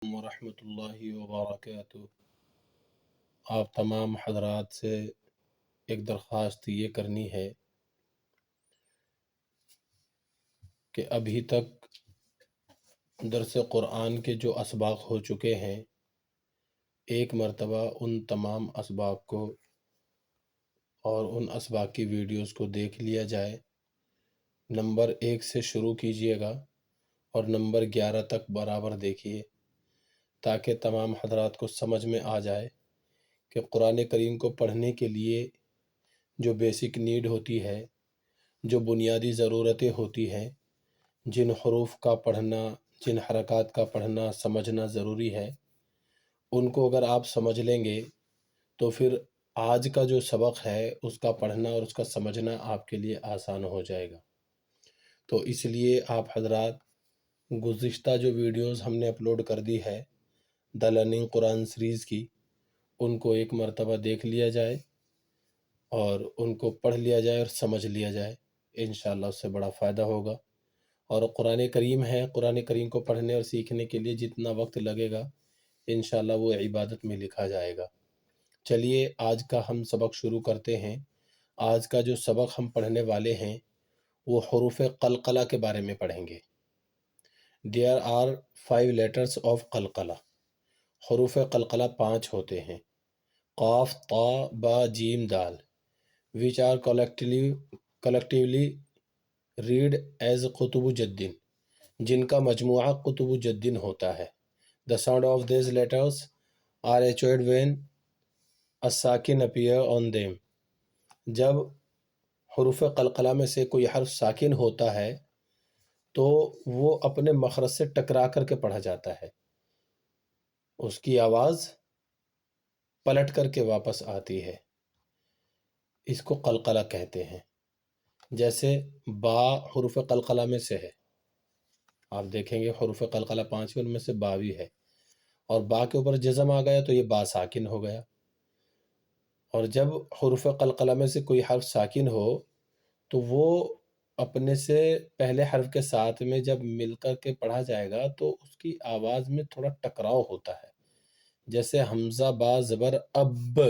ورحمۃ اللہ وبرکاتہ۔ آپ تمام حضرات سے ایک درخواست یہ کرنی ہے کہ ابھی تک درس قرآن کے جو اسباق ہو چکے ہیں، ایک مرتبہ ان تمام اسباق کو اور ان اسباق کی ویڈیوز کو دیکھ لیا جائے۔ نمبر 1 سے شروع کیجئے گا اور نمبر 11 تک برابر دیکھیے، تاکہ تمام حضرات کو سمجھ میں آ جائے کہ قرآن کریم کو پڑھنے کے لیے جو بیسک نیڈ ہوتی ہے، جو بنیادی ضرورتیں ہوتی ہیں، جن حروف کا پڑھنا، جن حرکات کا پڑھنا سمجھنا ضروری ہے، ان کو اگر آپ سمجھ لیں گے تو پھر آج کا جو سبق ہے اس کا پڑھنا اور اس کا سمجھنا آپ کے لیے آسان ہو جائے گا۔ تو اس لیے آپ حضرات گزشتہ جو ویڈیوز ہم نے اپلوڈ کر دی ہے دی لرننگ قرآن سیریز کی، ان کو ایک مرتبہ دیکھ لیا جائے اور ان کو پڑھ لیا جائے اور سمجھ لیا جائے، انشاءاللہ اس سے بڑا فائدہ ہوگا۔ اور قرآن کریم ہے، قرآن کریم کو پڑھنے اور سیکھنے کے لیے جتنا وقت لگے گا انشاءاللہ وہ عبادت میں لکھا جائے گا۔ چلیے آج کا ہم سبق شروع کرتے ہیں۔ آج کا جو سبق ہم پڑھنے والے ہیں وہ حروف قلقلہ کے بارے میں پڑھیں گے۔ There are 5 letters of قلقلہ۔ حروف قلقلہ 5 ہوتے ہیں، قاف، طا، با، جیم، دال، which are collectively read as Qutub جدن، جن کا مجموعہ قطب جدن ہوتا ہے۔ The sound of these letters are echoed when a ساکن appear on them۔ جب حروف قلقلہ میں سے کوئی حرف ساکن ہوتا ہے تو وہ اپنے مخرج سے ٹکرا کر کے پڑھا جاتا ہے، اس کی آواز پلٹ کر کے واپس آتی ہے، اس کو قلقلہ کہتے ہیں۔ جیسے با حروف قلقلہ میں سے ہے، آپ دیکھیں گے حروف قلقلہ 5 ان میں سے با بھی ہے، اور با کے اوپر جزم آ گیا تو یہ با ساکن ہو گیا۔ اور جب حروف قلقلہ میں سے کوئی حرف ساکن ہو تو وہ اپنے سے پہلے حرف کے ساتھ میں جب مل کر کے پڑھا جائے گا تو اس کی آواز میں تھوڑا ٹکراؤ ہوتا ہے۔ جیسے حمزہ با زبر اب،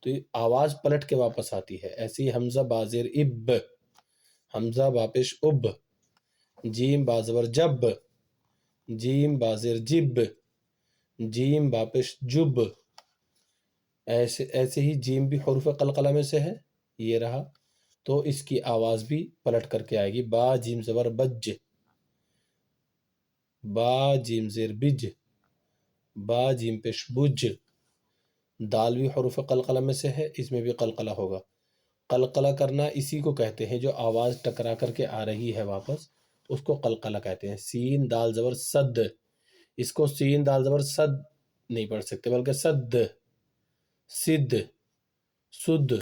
تو یہ آواز پلٹ کے واپس آتی ہے۔ ایسی حمزہ با زیر اب، حمزہ با پیش اب، جیم با زبر جب، جیم با زیر جب، جیم با پیش جب، ایسے ہی جیم بھی حروف قلقلہ میں سے ہے، یہ رہا، تو اس کی آواز بھی پلٹ کر کے آئے گی۔ با جیم زبر بج، با جیم زیر بج، با جیم پیش بج۔ دال بھی حروف قلقلہ میں سے ہے، اس میں بھی قلقلہ ہوگا۔ قلقلہ کرنا اسی کو کہتے ہیں جو آواز ٹکرا کر کے آ رہی ہے واپس، اس کو قلقلہ کہتے ہیں۔ سین دال زبر صد، اس کو سین دال زبر صد نہیں پڑھ سکتے بلکہ صد، صد، سد،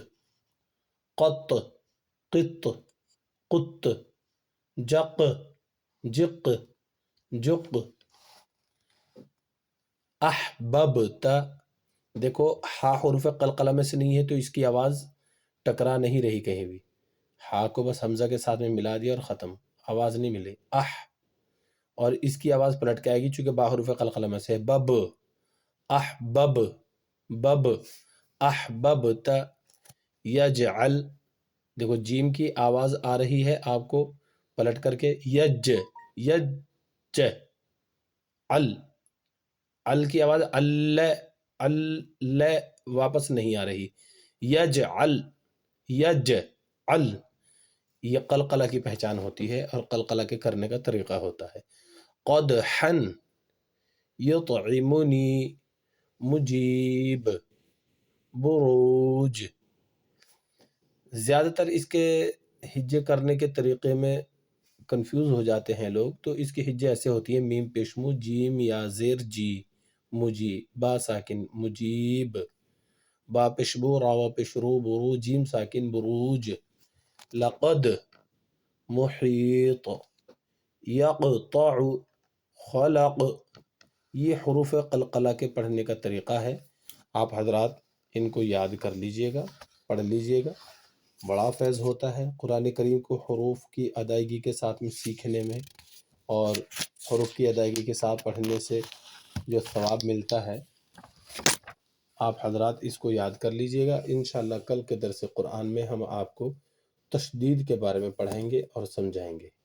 قط، قط، قط، جق، جق، جق۔ احببت، دیکھو ہا حروف قلقلہ میں سے نہیں ہے تو اس کی آواز ٹکرا نہیں رہی کہیں بھی، ہا کو بس حمزہ کے ساتھ میں ملا دیا اور ختم، آواز نہیں ملی۔ اور اس کی آواز پلٹ کے آئے گی چونکہ با حروف قلقلہ میں سے ہے۔ بب، احبب، بب، احببت، یجعل، دیکھو جیم کی آواز آ رہی ہے آپ کو پلٹ کر کے، یج، یج، ال کی آواز ال واپس نہیں آ رہی، یجعل، یجعل، یہ قلقلہ کی پہچان ہوتی ہے اور قلقلہ کے کرنے کا طریقہ ہوتا ہے۔ قدحا، یطعمنی، مجیب، بروج۔ زیادہ تر اس کے ہجے کرنے کے طریقے میں کنفیوز ہو جاتے ہیں لوگ، تو اس کی ہجے ایسے ہوتی ہیں: میم پیشمو، جیم یا زیر جی، مجی، با ساکن مجیب، با پیشبو، راوا پیشرو، برو، جیم ساکن بروج۔ لقد، محیط، یقطع، خلق۔ یہ حروف قلقلہ کے پڑھنے کا طریقہ ہے، آپ حضرات ان کو یاد کر لیجئے گا، پڑھ لیجئے گا، بڑا فیض ہوتا ہے قرآن کریم کو حروف کی ادائیگی کے ساتھ میں سیکھنے میں، اور حروف کی ادائیگی کے ساتھ پڑھنے سے جو ثواب ملتا ہے، آپ حضرات اس کو یاد کر لیجئے گا۔ انشاءاللہ کل کے درس قرآن میں ہم آپ کو تشدید کے بارے میں پڑھائیں گے اور سمجھائیں گے۔